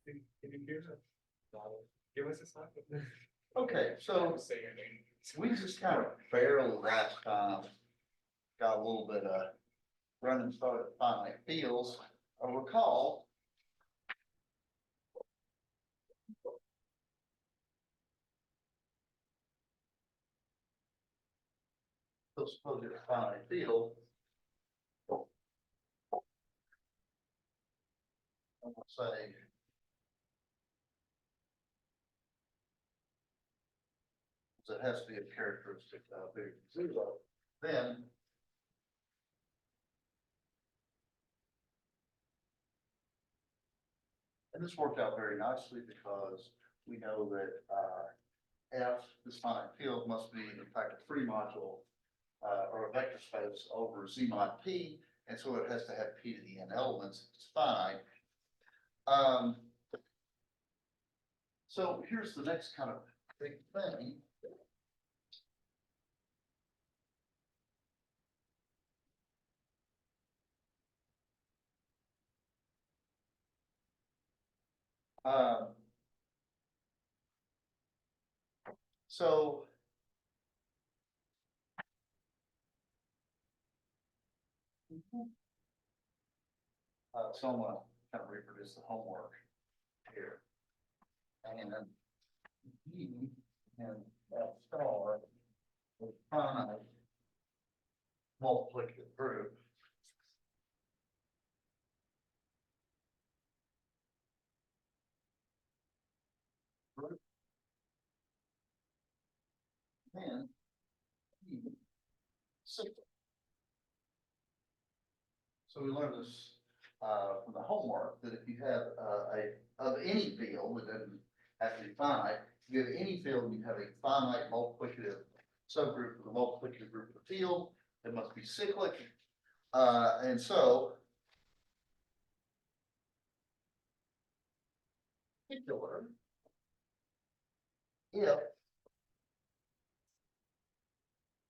Can you hear us? Give us a sign. Okay, so Say your name. we just kind of barely last time got a little bit of running start at finite fields. I recall so suppose it's a finite field. I'm gonna say it has to be a characteristic bigger than zero. Then and this worked out very nicely because we know that F, this finite field, must be in fact a free module or a vector space over Z mod P, and so it has to have P to the n elements. It's finite. So here's the next kind of big thing. Um, so so I'm gonna kind of reproduce the homework here. And then G and F star is finite multiplicative group. Then E six. So we learned this from the homework that if you have of any field, it doesn't have to be finite. If you have any field, you have a finite multiplicative subgroup of the multiplicative group of the field. It must be cyclic. And so particular if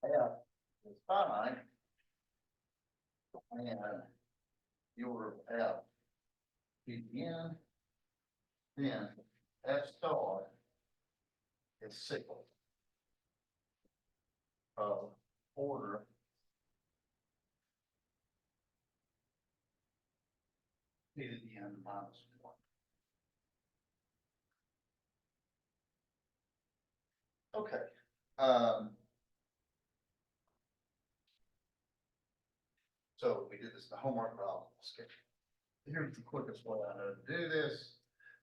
F is finite and the order of F begin, then F star is cyclic of order P to the n minus 1. Okay. So we did this in the homework, but I'll skip. Here's the quickest way I know to do this.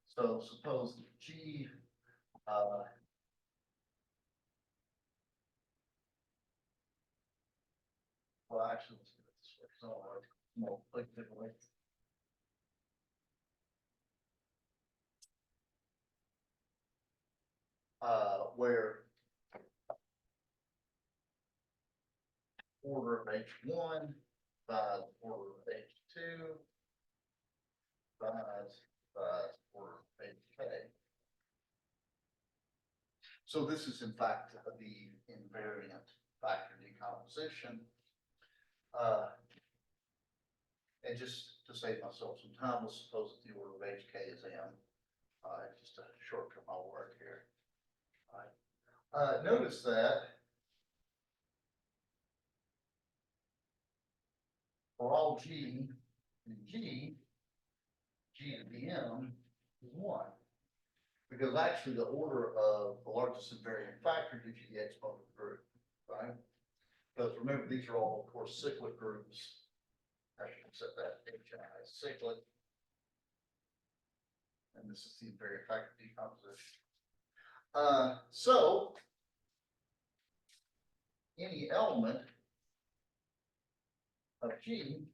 So suppose that G well, actually, let's do it this way. So more differently. Where order of H1 by order of H2 by order of HK. So this is in fact the invariant factor decomposition. And just to save myself some time, let's suppose that the order of HK is M. Just to shortcut my work here. All right. Notice that for all G and G, G to the M is 1. Because actually the order of the largest invariant factor gives you the exponent group, right? Because remember, these are all, of course, cyclic groups. I should set that HI as cyclic. And this is the invariant factor decomposition. So any element of G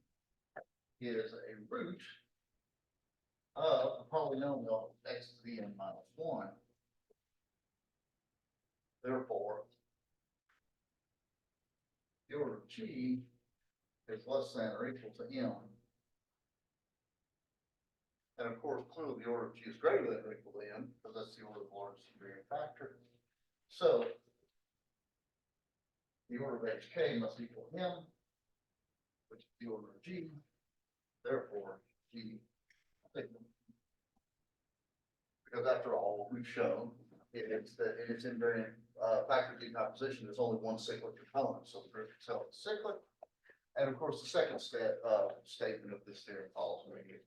is a root of a polynomial x to the n minus 1. Therefore, the order of G is less than or equal to M. And of course, clearly the order of G is greater than or equal to M, because that's the order of the largest invariant factor. So the order of HK must equal M, which is the order of G. Therefore, G Because after all, what we've shown, it's that in its invariant, factor decomposition, there's only one cyclic component, so the group itself is cyclic. And of course, the second statement of this theorem follows immediately.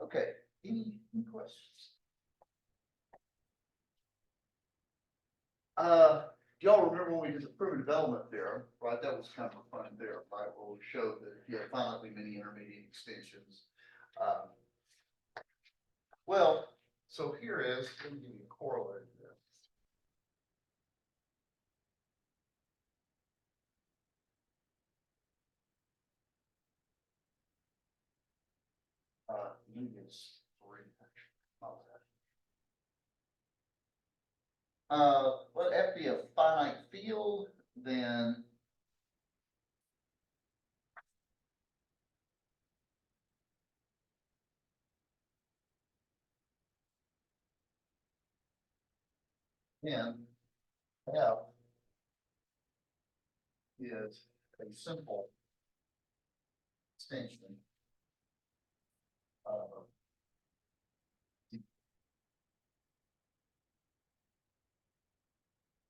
Okay, any questions? Do y'all remember when we did the primitive element theorem, right? That was kind of a fun theorem, right? Where we showed that if you have finitely many intermediate extensions. Well, so here is, let me give you a corollary to this. Units three, not that. Let F be a finite field, then F is a simple extension of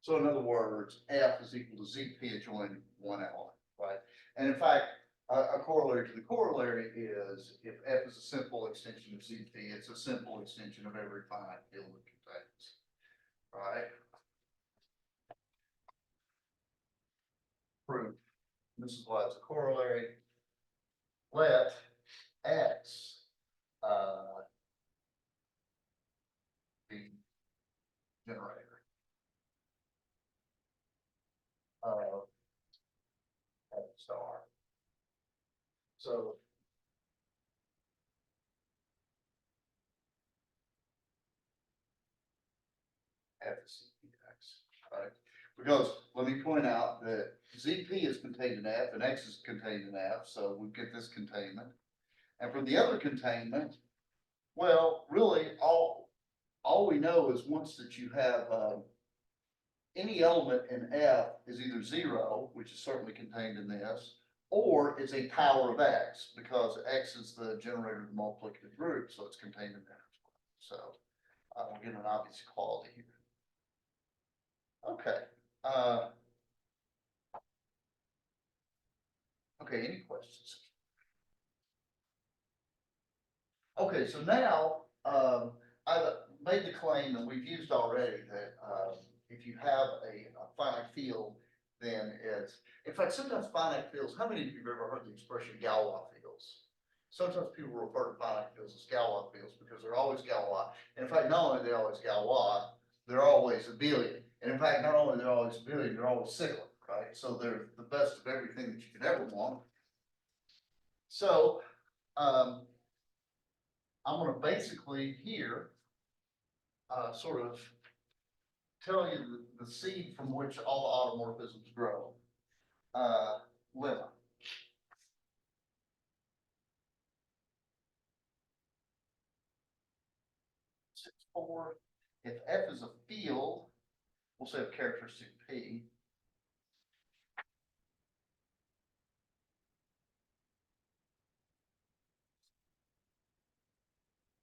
so in other words, F is equal to ZP adjoining one element, right? And in fact, a corollary to the corollary is if F is a simple extension of ZP, it's a simple extension of every finite field it contains, right? Proof. This is why it's a corollary. Let X be generator of F star. So F is CPX, right? Because let me point out that ZP is contained in F and X is contained in F, so we get this containment. And from the other containment, well, really all we know is once that you have any element in F is either zero, which is certainly contained in this, or it's a power of X, because X is the generator of the multiplicative group, so it's contained in there as well. So we're getting an obvious equality here. Okay. Okay, any questions? Okay, so now, I've made the claim that we've used already that, if you have a finite field, then it's, in fact, sometimes finite fields, how many of you have ever heard the expression Galois fields? Sometimes people refer to finite fields as Galois fields because they're always Galois. And in fact, not only are they always Galois, they're always abelian. And in fact, not only they're always abelian, they're always cyclic, right? So they're the best of everything that you could ever want. So, I'm going to basically here sort of tell you the seed from which all automorphisms grow. Lemma. Four. If F is a field, we'll say of characteristic P.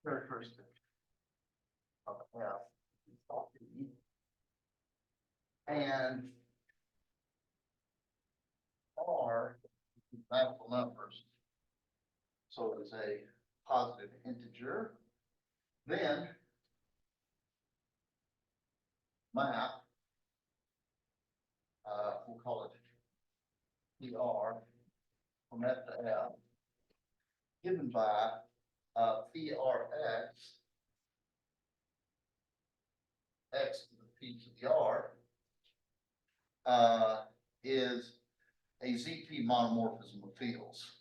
Characteristic of F. And R natural numbers. So it is a positive integer. Then map, we'll call it PR from F to F, given by PRX, X to the P to the R, is a ZP monomorphism of fields.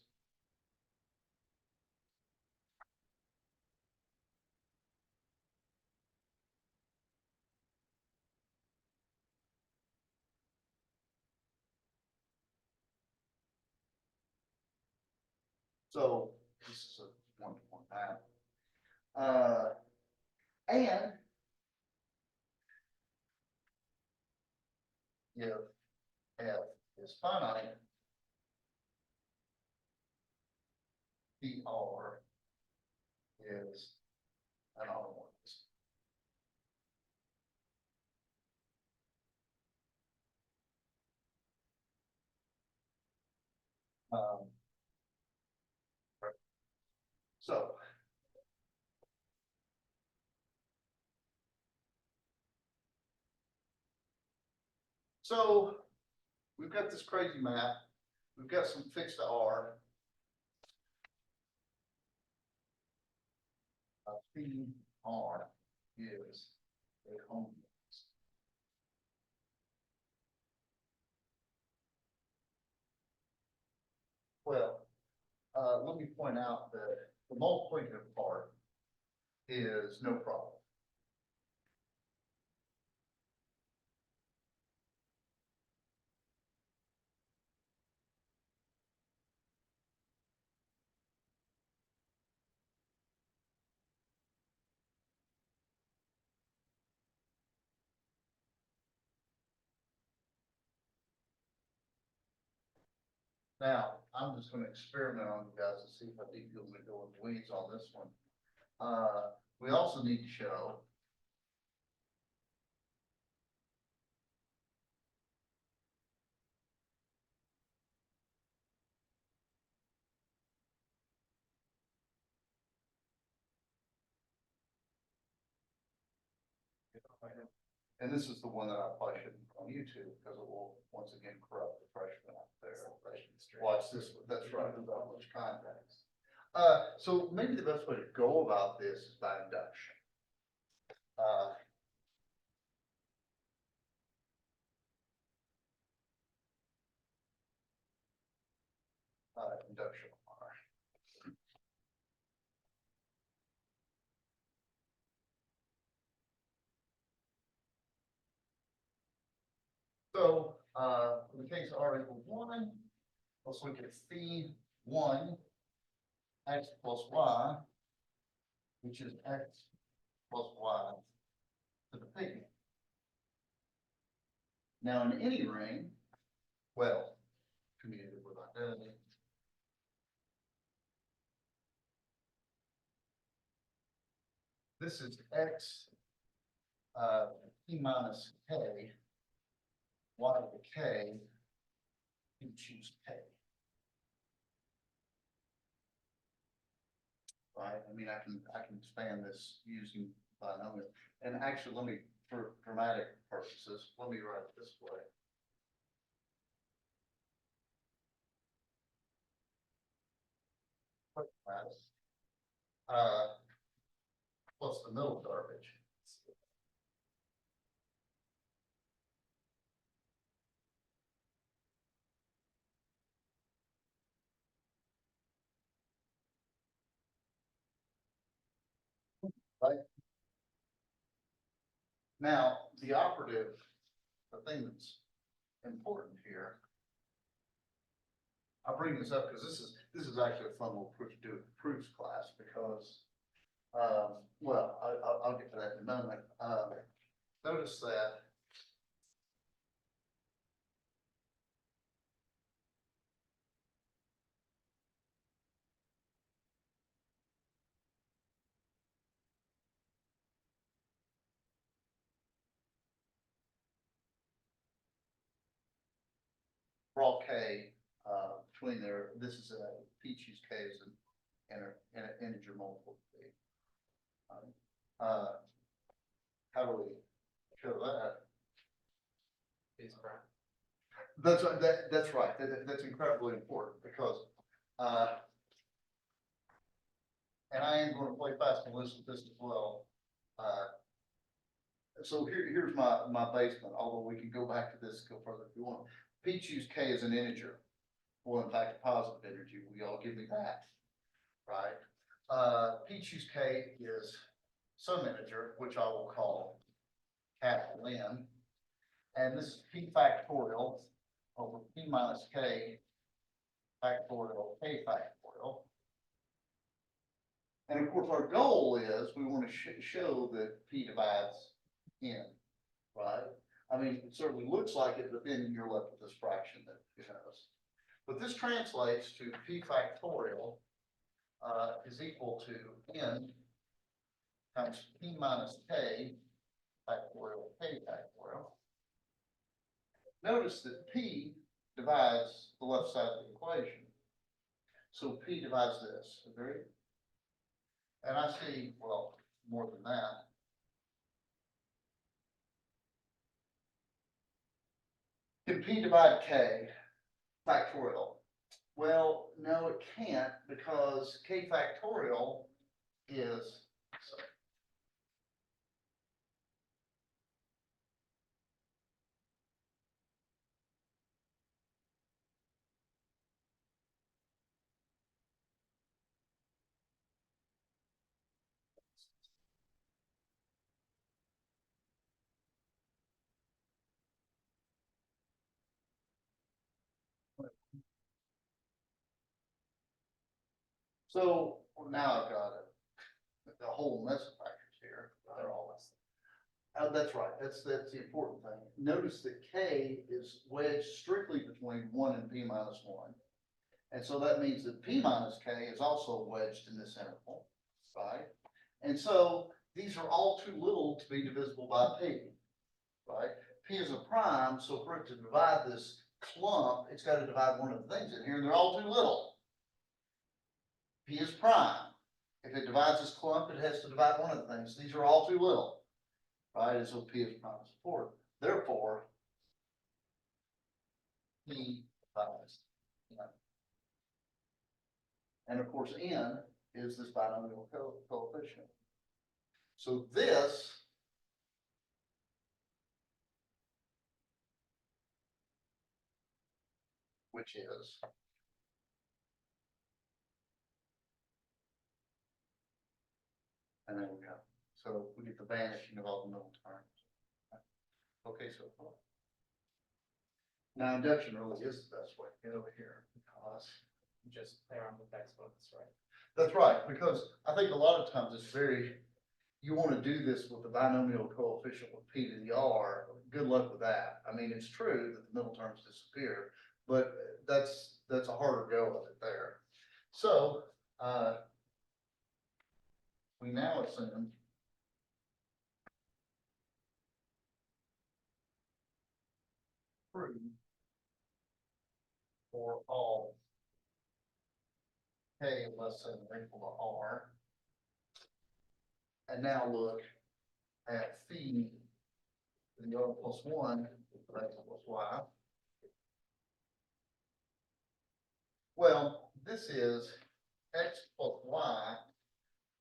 So this is a one-to-one map. And if F is finite, PR is an autonomous. Um, so. So we've got this crazy map. We've got some fixed R. PR is a home. Well, let me point out that the multiplicative part is no problem. Now, I'm just gonna experiment on you guys to see how deep you'll go in the weeds on this one. We also need to show and this is the one that I probably shouldn't put on YouTube because it will once again corrupt the freshman out there. Watch this one. That's right, without much context. So maybe the best way to go about this is by induction. Induction. So, in the case of R equals 1, let's look at phi 1 x plus y, which is x plus y to the phi. Now, in any ring, well, commutative with identity, this is x p minus k, y to the k, you choose k. Right, I mean, I can expand this using binomial, and actually, let me, for dramatic purposes, let me write it this way. Plus the middle garbage. Right? Now, the operative, the thing that's important here, I bring this up because this is actually a fun little proof to do proofs class because, well, I'll get to that in a moment. Notice that raw K, between there, this is a P choose K is an integer multiple of P. How do we show that? That's right. That's right. That's incredibly important because, and I am going to play fast and loose with this as well. So here's my basement, although we can go back to this, go further if you want. P choose K is an integer. Well, in fact, a positive integer. We all give me that, right? P choose K is some integer, which I will call capital N. And this is P factorial over P minus K factorial, K factorial. And of course, our goal is we want to show that P divides N, right? I mean, it certainly looks like it, but then you're left with this fraction that, you know. But this translates to P factorial is equal to n times p minus k factorial k factorial. Notice that p divides the left side of the equation. So p divides this, agree? And I see, well, more than that. Can p divide k factorial? Well, no, it can't, because k factorial is, so now I've got a whole mess of factors here. They're all less. That's right. That's the important thing. Notice that k is wedged strictly between 1 and p minus 1. And so that means that p minus k is also wedged in this interval, right? And so these are all too little to be divisible by p, right? P is a prime, so for it to divide this clump, it's got to divide one of the things in here, and they're all too little. P is prime. If it divides this clump, it has to divide one of the things. These are all too little, right? And so P is prime support. Therefore, P divides. And of course, n is this binomial coefficient. So this which is and there we go. So we get the vanishing of all the middle terms. Okay, so far. Now induction really is the best way to get over here because Just play around with exponents, right? that's right, because I think a lot of times it's you want to do this with the binomial coefficient with p to the r. Good luck with that. I mean, it's true that the middle terms disappear, but that's a harder go of it there. So we now assume true for all k less than or equal to r. And now look at phi to the r plus 1 x plus y. Well, this is x plus y,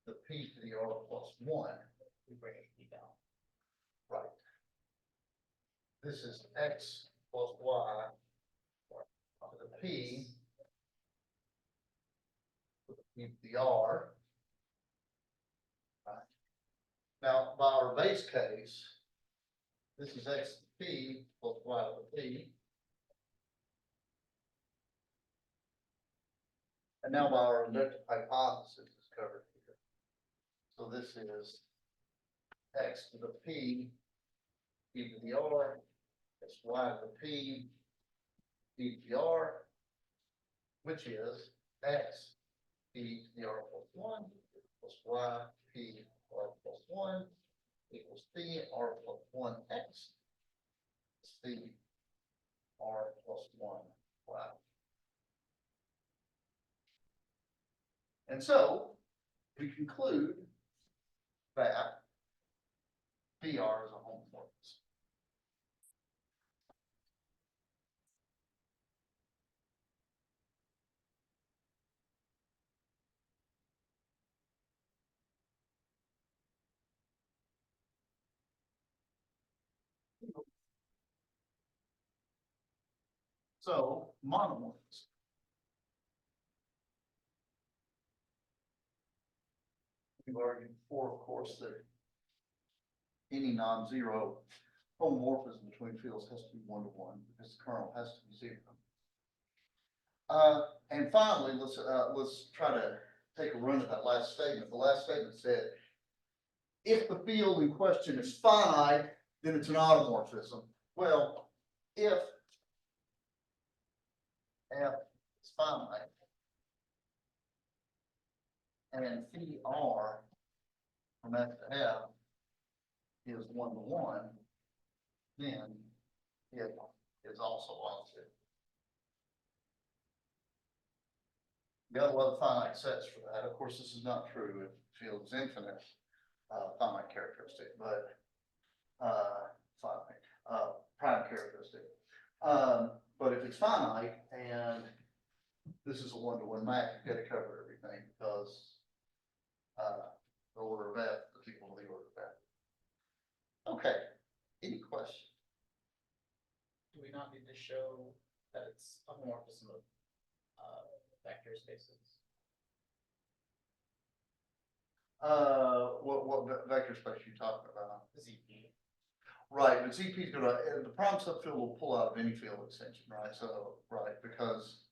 the p to the r plus 1. We bring it down. Right. This is x plus y to the p to the r. Right. Now, by our base case, this is x to the p plus y to the p. And now by our inductive hypothesis is covered here. So this is x to the p, p to the r, that's y to the p, p to the r, which is x p to the r plus 1 plus y p r plus 1 equals p r plus 1 x c r plus 1 y. And so we conclude that PR is a homomorphism. So monomorphism. We've argued before, of course, that any non-zero homomorphism between fields has to be 1-to-1 because the kernel has to be 0. And finally, let's try to take a run at that last statement. The last statement said, if the field in question is finite, then it's an automorphism. Well, if f is finite and phi r from F to F is 1 to 1, then it is also positive. You got a lot of finite sets for that. Of course, this is not true if the field is infinite, finite characteristic, but, finite, prime characteristic. But if it's finite and this is a 1-to-1 map, you've got to cover everything because, the order of F is equal to the order of F. Okay, any questions? Do we not need to show that it's a homomorphism of, vector spaces? What vector space are you talking about? ZP. Right, but ZP is gonna, the prime subfield will pull out of any field extension, right? So, right, because,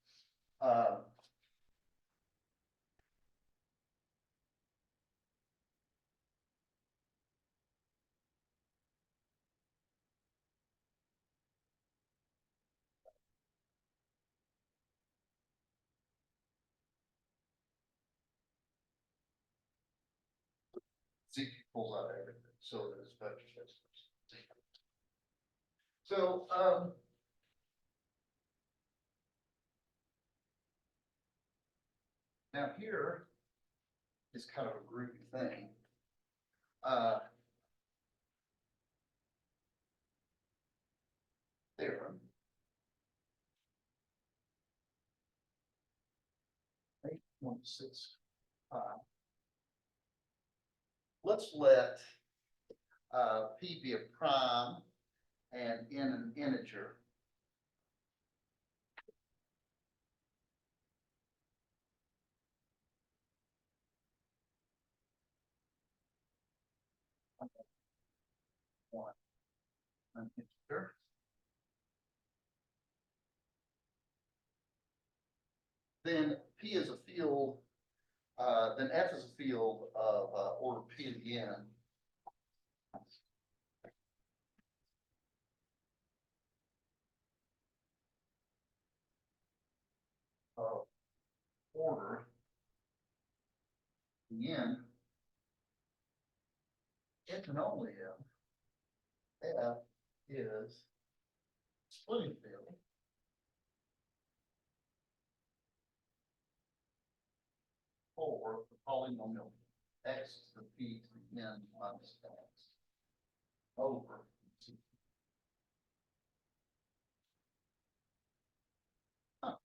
ZP pulls out everything, so it is vector space. So, now here is kind of a groupy thing. Theorem. 8.65. Let's let P be a prime and N an integer. One, an integer. Then P is a field, then F is a field of order P to the N. Of order the N, if and only if F is splitting field for the polynomial x to the p to the n minus x over t. Huh.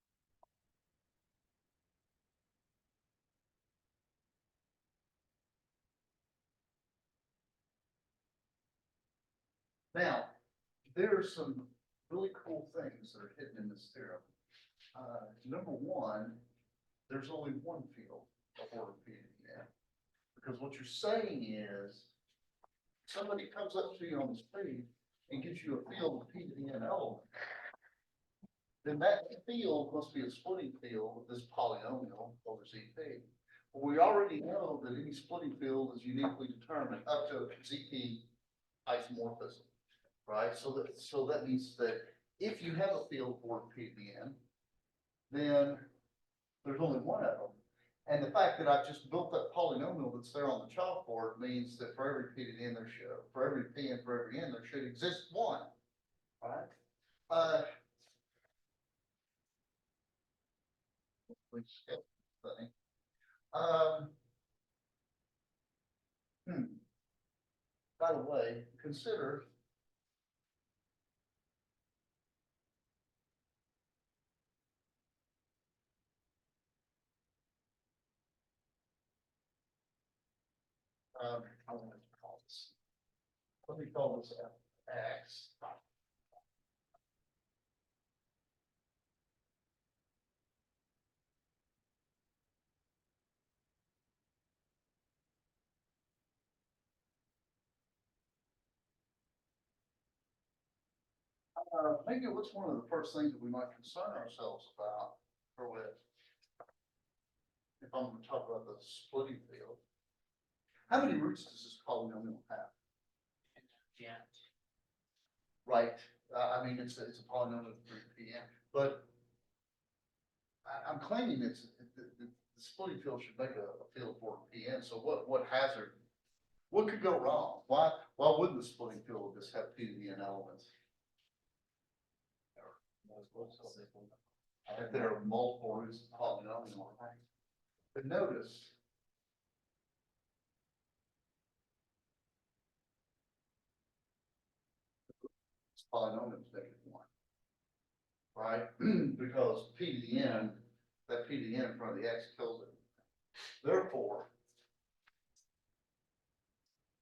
Now, there are some really cool things that are hidden in this theorem. Number one, there's only one field of order p to the n. Because what you're saying is, somebody comes up to you on the street and gives you a field of p to the n element, then that field must be a splitting field of this polynomial over ZP. Well, we already know that any splitting field is uniquely determined up to ZP isomorphism, right? So that means that if you have a field for P to the n, then there's only one of them. And the fact that I've just built that polynomial that's there on the chalkboard means that for every P to the n there should, for every P and for every n there should exist one, right? Please skip the thing. By the way, consider I want to call this. Let me call this X. Maybe what's one of the first things that we might concern ourselves about, or with, if I'm going to talk about the splitting field. How many roots does this polynomial have? Yeah. Right, I mean, it's a polynomial of 3pn, but I'm claiming the splitting field should make a field for PN, so what hazard, what could go wrong? Why wouldn't the splitting field just have P to the N elements? If there are multiple roots of polynomial, but notice. It's polynomial is -1, right? Because P to the N, that P to the N in front of the X kills it. Therefore,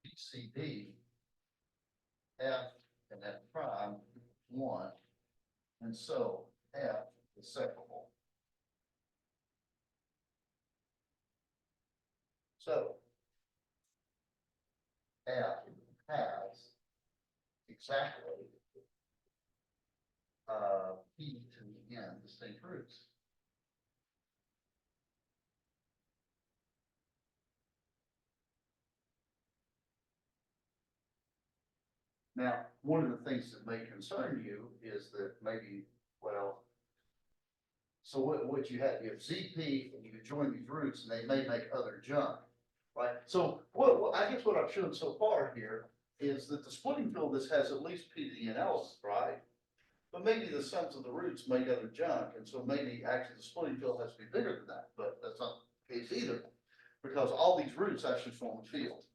BCD, F and F prime, 1, and so F is separable. So F has exactly P to the N distinct roots. Now, one of the things that may concern you is that maybe, well, so what you have ZP and you could join these roots and they may make other junk, right? So I guess what I've shown so far here is that the splitting field, this has at least P to the N elements, right? But maybe the sums of the roots make other junk, and so maybe actually the splitting field has to be bigger than that, but that's not the case either. Because all these roots actually form a field.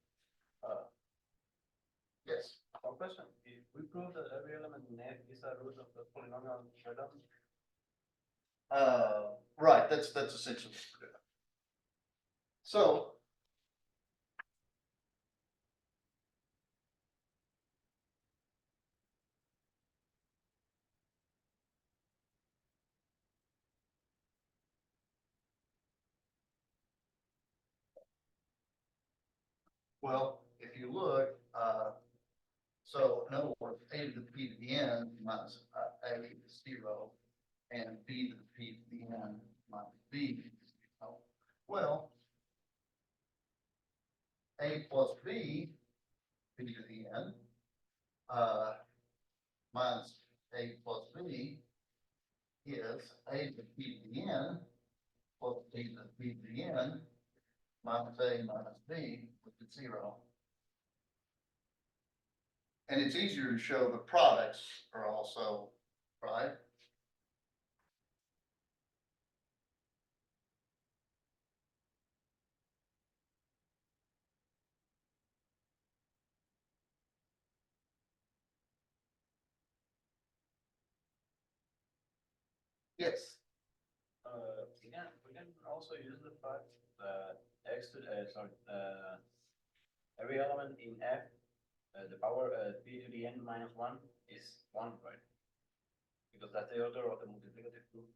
Yes. One question, if we prove that every element in F is a root of the polynomial Shadam, Right, that's essentially what we're doing. So. Well, if you look, so in other words, A to the P to the N minus A is 0, and B to the P to the N minus B is 0. Well, A plus B, P to the N, minus A plus B is A to the P to the N plus B to the P to the N minus A minus B, which is 0. And it's easier to show the products are also, right? Yes. we can also use the fact that every element in F, the power P to the N minus 1 is 1, right? Because that's the order of the multiplicative group.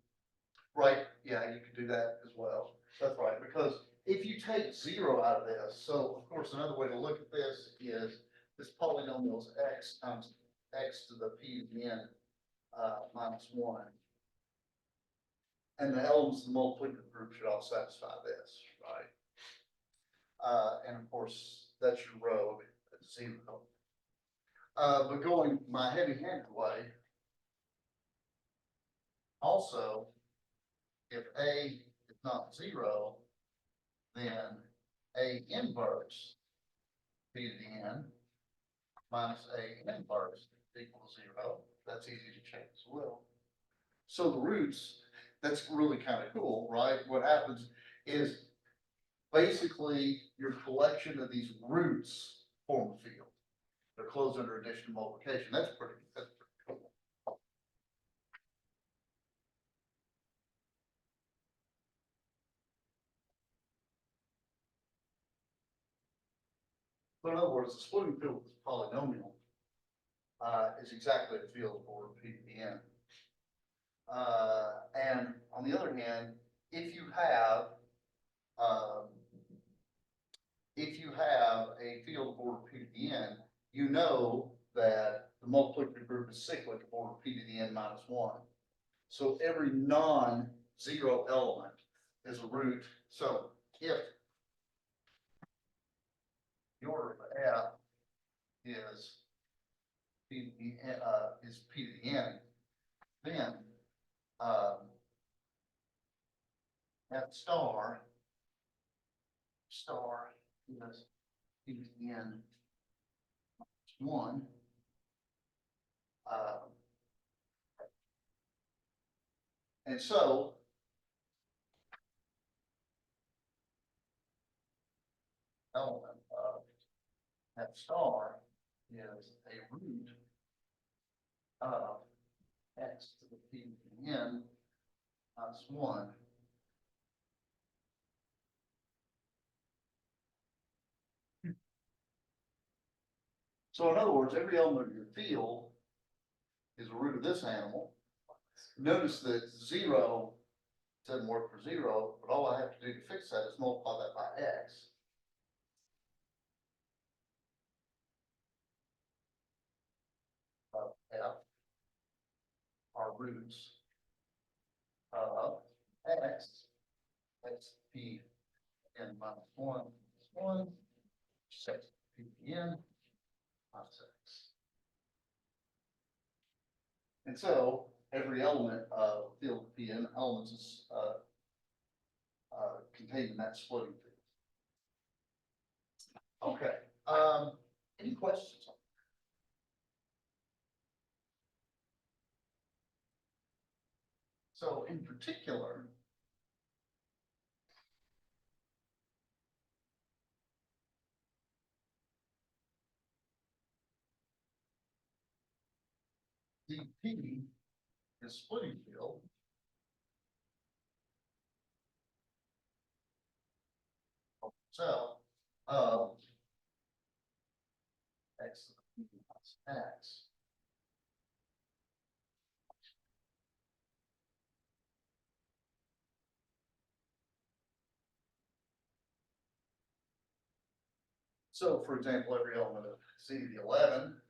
Right, yeah, you could do that as well. That's right, because if you take 0 out of this, so of course, another way to look at this is this polynomial is X times X to the P to the N minus 1. And the elements of the multiplicative group should all satisfy this, right? And of course, that's your row at 0. But going my heavy-handed way, also, if A is not 0, then A inverse P to the N minus A inverse equals 0. That's easy to check as well. So the roots, that's really kind of cool, right? What happens is basically your collection of these roots form a field. They're closed under addition and multiplication. That's pretty cool. But in other words, the splitting field of this polynomial is exactly the field for P to the N. And on the other hand, if you have a field of order P to the N, you know that the multiplicative group is cyclic of order P to the N minus 1. So every non-zero element is a root. So if the order of F is P to the N, then F star star is PN one. And so element of that star is a root of x to the PN minus one. So in other words, every element of your field is a root of this animal. Notice that zero doesn't work for zero, but all I have to do to fix that is multiply that by x. Of f are roots of x, x p n minus one, six p n minus x. And so every element of field Pn elements is contained in that splitting field. Okay. Any questions? So in particular, dP is splitting field. So x to the p minus x. So for example, every element of z to the 11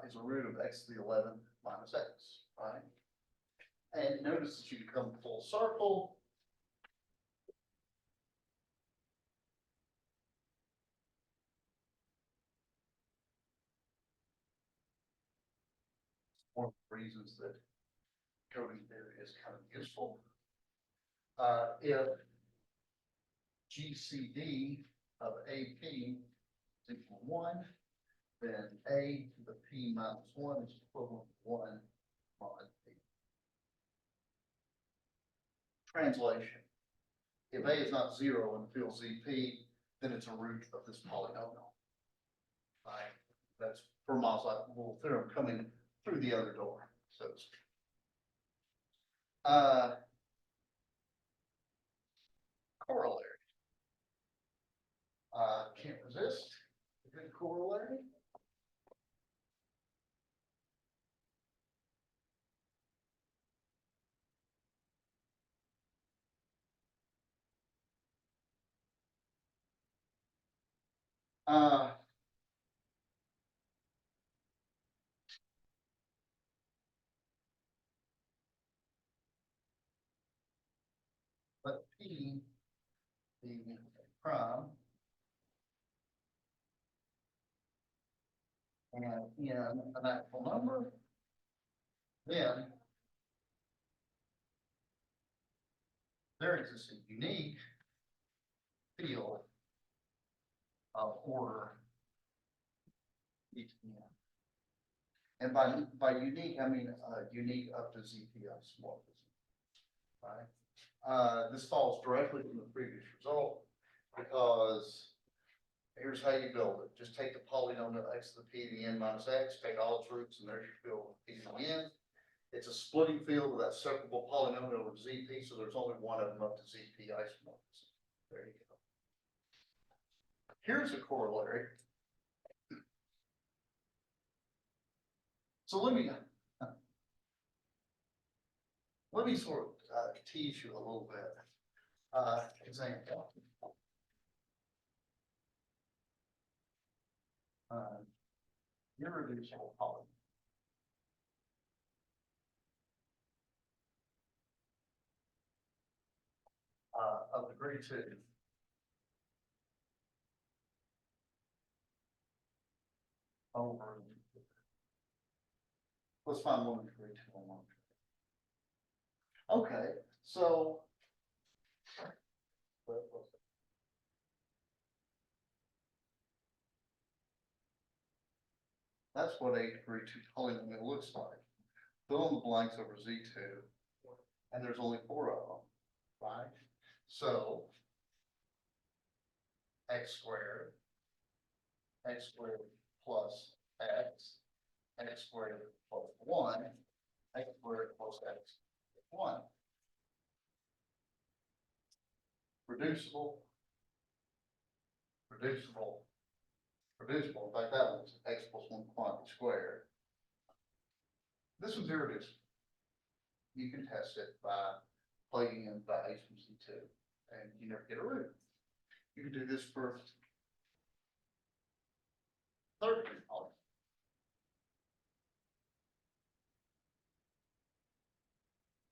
is a root of x to the 11 minus x, right? And notice that you come full circle. One of the reasons that coding theory is kind of useful. If GCD of AP is equal to 1, then A to the P minus 1 is equivalent to 1 mod P. Translation. If A is not 0 in the field ZP, then it's a root of this polynomial. Right? That's Fermat's rule theorem coming through the other door, so to speak. Corollary. Can't resist a good corollary. Let P be a prime and in an actual number, then there exists a unique field of order E to the n. And by unique, I mean unique up to ZPI small. Right? This falls directly from the previous result because here's how you build it. Just take the polynomial x to the p to the n minus x, take all its roots, and there's your field with p to the n. It's a splitting field with that separable polynomial over ZP, so there's only one of them up to ZP isomorphs. There you go. Here's a corollary. So let me sort of tease you a little bit. Example. Irreducible polynomial. Of degree 2. Over. Let's find one degree 2 on one. Okay, so That's what a degree two polynomial looks like. Fill in the blanks over Z2, and there's only 4 of them, right? So x squared plus x squared plus 1, x squared plus x 1. Reducible. In fact, that one's x plus 1 quantity squared. This one's irreducible. You can test it by plugging in values from Z2, and you never get a root. You can do this for third degree polynomial.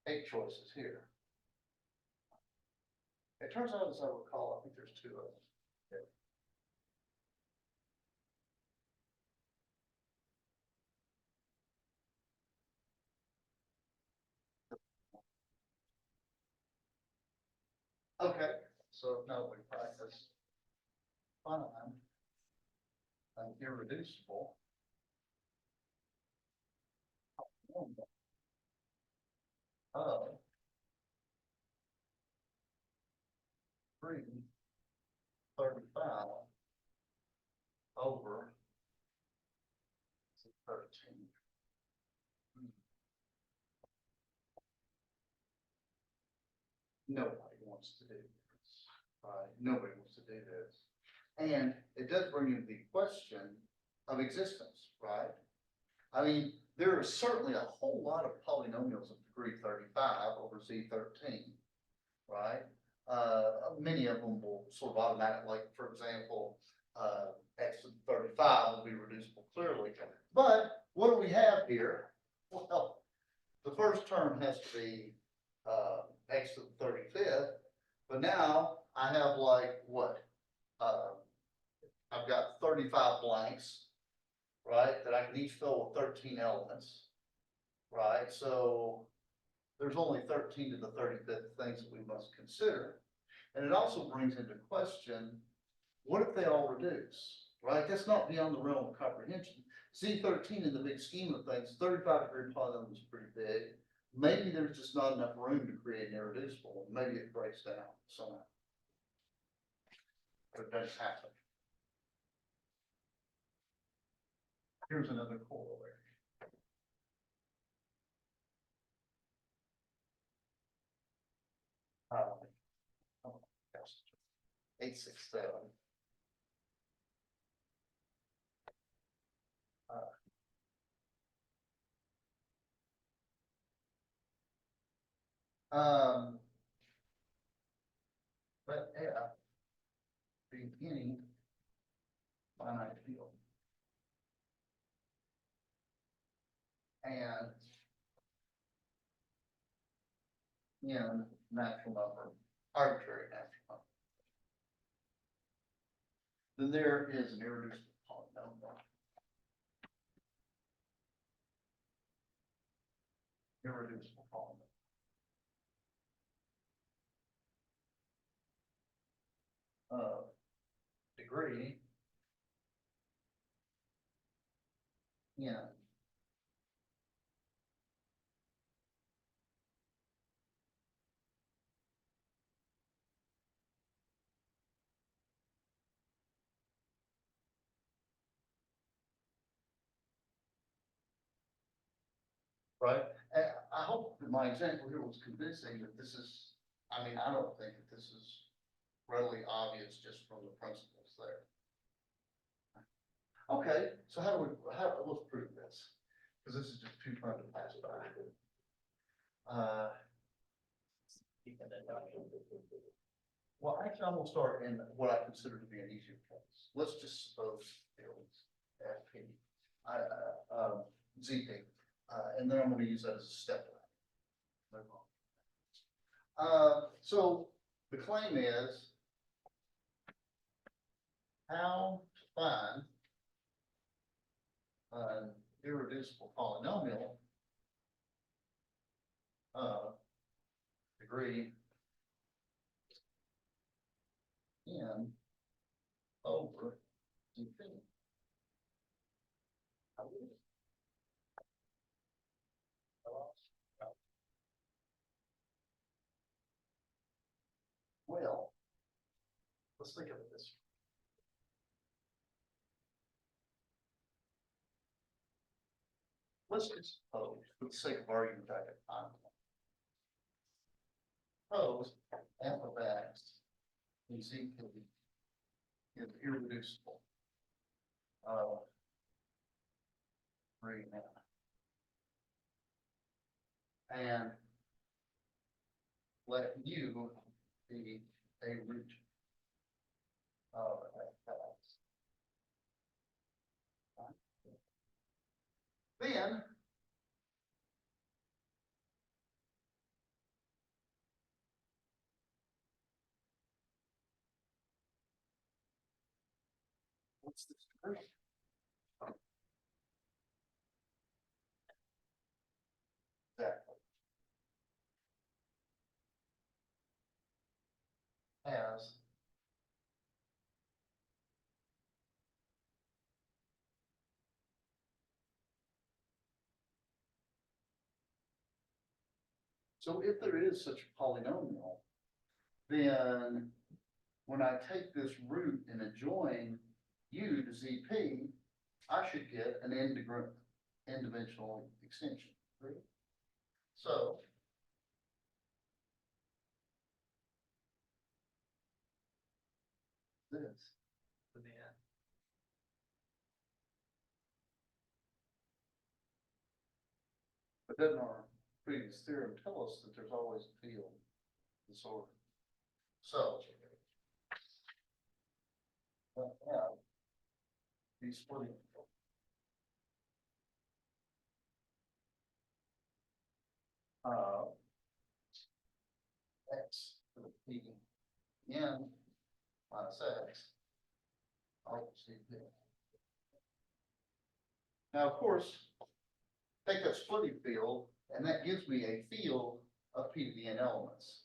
Eight choices here. It turns out, as I recall, I think there's 2 of them. Okay, so now we practice find an irreducible polynomial of 335 over 13. Nobody wants to do this, right? Nobody wants to do this. And it does bring in the question of existence, right? I mean, there are certainly a whole lot of polynomials of degree 35 over Z13, right? Many of them will sort of automatically, like, for example, x to the 35 will be reducible clearly. But what do we have here? Well, the first term has to be x to the 35th, but now I have like what? I've got 35 blanks, right, that I can each fill with 13 elements, right? So there's only 13 to the 35th things that we must consider. And it also brings into question, what if they all reduce, right? That's not beyond the realm of comprehension. Z13 in the big scheme of things, 35 degree polynomial is pretty big. Maybe there's just not enough room to create an irreducible. Maybe it breaks down somehow. But it doesn't happen. Here's another corollary. Oh, gosh. 867. But F being any finite field. And in natural number, arbitrary natural number. Then there is an irreducible polynomial. Irreducible polynomial. Degree n right? And I hope that my example here was convincing that this is, I mean, I don't think that this is readily obvious just from the principles there. Okay, so let's prove this, because this is just too fun to pass by. Well, actually, I'm gonna start in what I consider to be an easier case. Let's just suppose fields FP, ZP, and then I'm gonna use that as a step. So the claim is how to find an irreducible polynomial degree n over ZP. let's think of it this. Let's just suppose, for the sake of argument, I can find one. Suppose f of x is equal is irreducible. Three now. And let u be a root of x. Then what's this degree? Exactly. As so if there is such a polynomial, then when I take this root and adjoin u to ZP, I should get an n-dimensional extension. So this. But doesn't our previous theorem tell us that there's always a field disorder? So we'll have these splitting field. X to the P n minus x. Now, of course, take that splitting field, and that gives me a field of P to the n elements.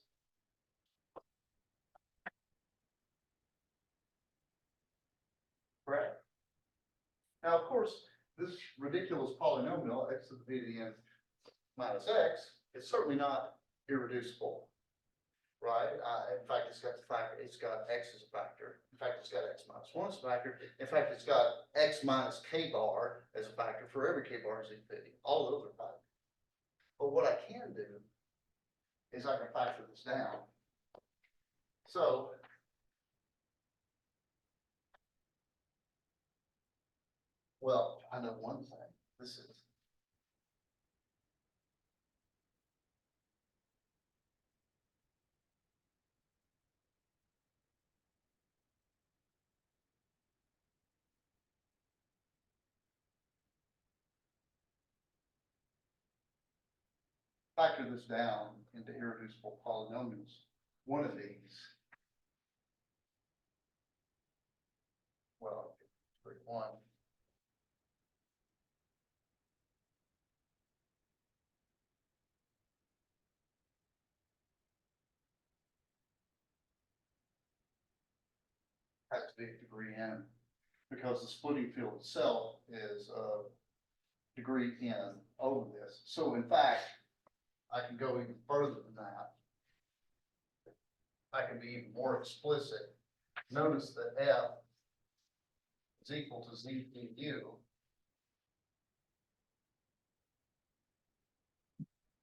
Correct. Now, of course, this ridiculous polynomial, x to the P to the n minus x, is certainly not irreducible, right? In fact, it's got the factor, it's got x as a factor. In fact, it's got x minus 1 as a factor. In fact, it's got x minus k bar as a factor for every k bar is infinity. All of those are factors. But what I can do is I can factor this down. So well, I know one thing. This is factor this down into irreducible polynomials. One of these, well, 1. Has to be a degree n, because the splitting field itself is degree n over this. So in fact, I can go even further than that. I can be even more explicit. Notice that f is equal to ZPU.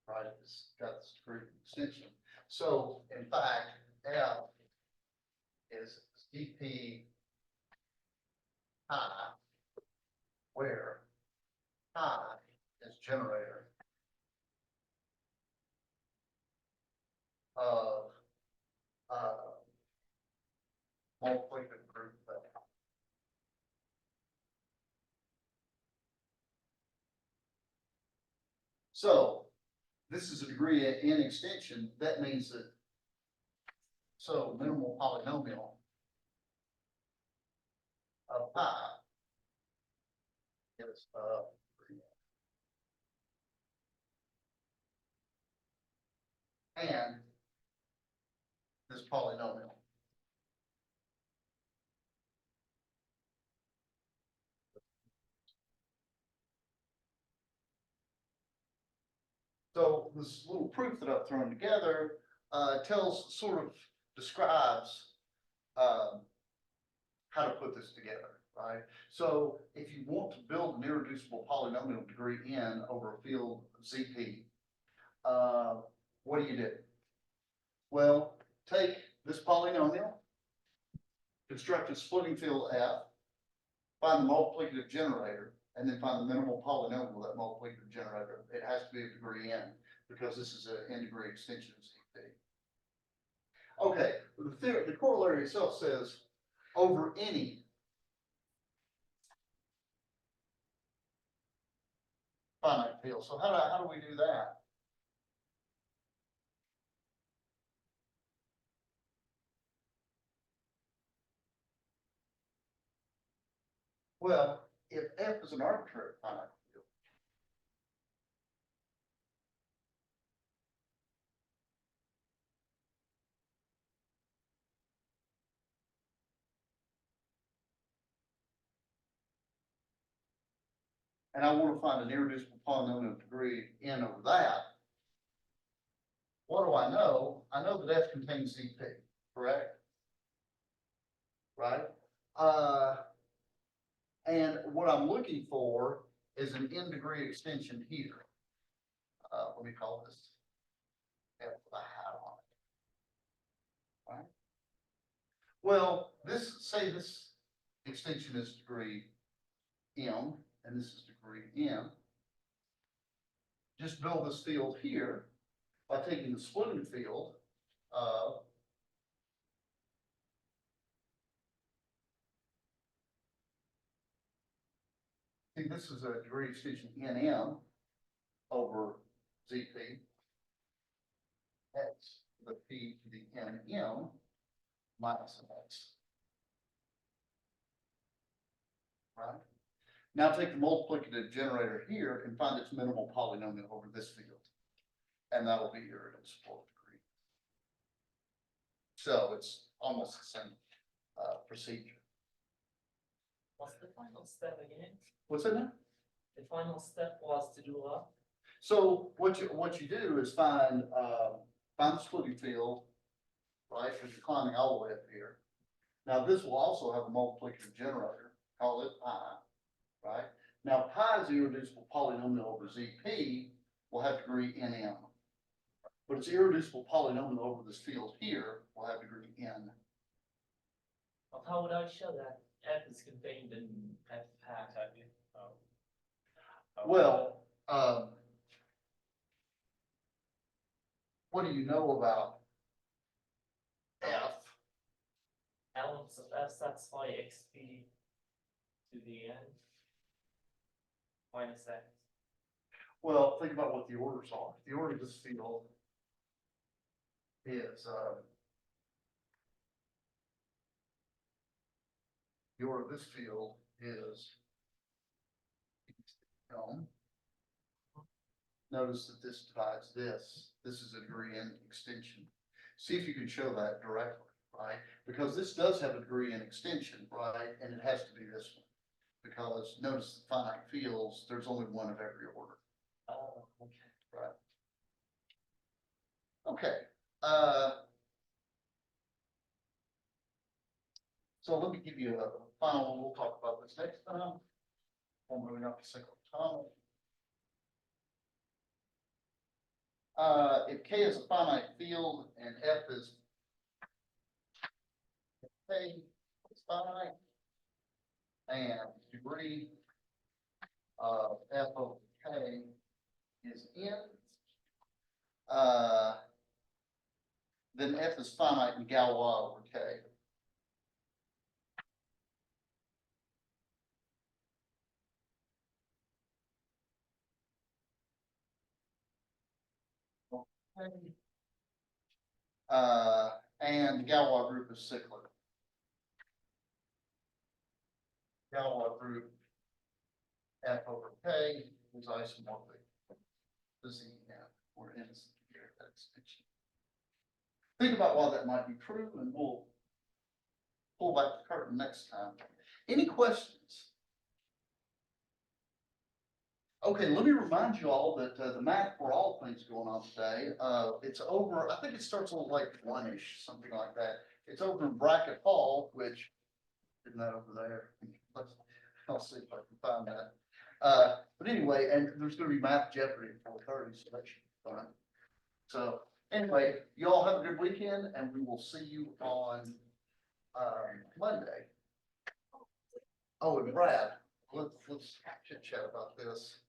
Right, it's got this degree of extension. So in fact, f is ZP high, where high is generator of multiplicative group thing. So this is a degree n extension. That means that so minimal polynomial of pi is and this polynomial. So this little proof that I've thrown together sort of describes how to put this together, right? So if you want to build an irreducible polynomial degree n over a field ZP, what do? Well, take this polynomial, construct a splitting field F, find the multiplicative generator, and then find the minimal polynomial of that multiplicative generator. It has to be a degree n, because this is an n degree extension of ZP. Okay, the corollary itself says over any finite field. So how do we do that? Well, if F is an arbitrary finite field, and I want to find an irreducible polynomial degree n over that, what do I know? I know that F contains ZP, correct? Right? And what I'm looking for is an n degree extension here. Let me call this F with a hat on it. Right? Well, say this extension is degree m, and this is degree n. Just build this field here by taking the splitting field of see, this is a degree extension nm over ZP. X, the P to the nm minus an X. Right? Now take the multiplicative generator here and find its minimal polynomial over this field. And that'll be your irreducible degree. So it's almost the same procedure. What's the final step again? What's that now? The final step was to do what? So what you do is find the splitting field, right? Because you're climbing all the way up here. Now this will also have a multiplicative generator, call it pi, right? Now pi is the irreducible polynomial over ZP, will have degree nm. But its irreducible polynomial over this field here will have degree n. But how would I show that F is contained in F hat? Exactly. Well, what do you know about F? Elements of F satisfy XP to the n minus X. Well, think about what the orders are. The order of this field is the order of this field is notice that this divides this. This is a degree n extension. See if you can show that directly, right? Because this does have a degree n extension, right? And it has to be this one. Because notice the finite fields, there's only one of every order. Oh, okay. Right. Okay. So let me give you a final one. We'll talk about this next time. We're moving up to cyclotomic. If K is a finite field and F is K is finite, and degree of F over K is n, then F is finite in Galois over K. Okay. And the Galois group is cyclic. Galois group F over K is isomorphic to Z n, or n is here, that extension. Think about why that might be true, and we'll pull back the curtain next time. Any questions? Okay, let me remind you all that the math for all things going on today, it's over, I think it starts on like 1-ish, something like that. It's over in Brackett Hall, which, isn't that over there? I'll see if I can find that. But anyway, and there's gonna be Math Jeopardy at 4:30, so that should be fun. So anyway, you all have a good weekend and we will see you on, Monday. Oh, and Brad, let's chit chat about this.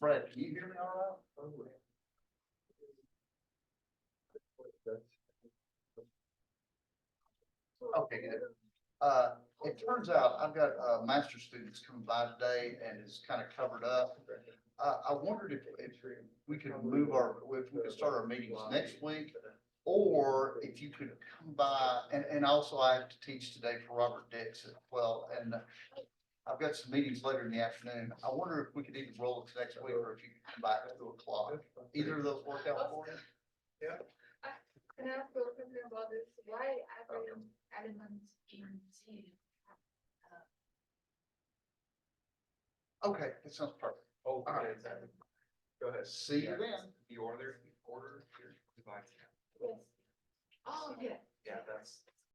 Brad, can you hear me all right? Okay, good. It turns out I've got, master students coming by today and it's kind of covered up. I wondered if we could move if we could start our meetings next week, or if you could come by, and also I have to teach today for Robert Dix as well, and I've got some meetings later in the afternoon. I wonder if we could even roll it to next week, or if you could come back at 2:00. Either of those work out for you? Can I ask you something about this? Why every element in G? Okay, that sounds perfect. Oh, All right. exactly. Go ahead. See you then. The order here, divide. Yes. Oh, yeah. Yeah, that's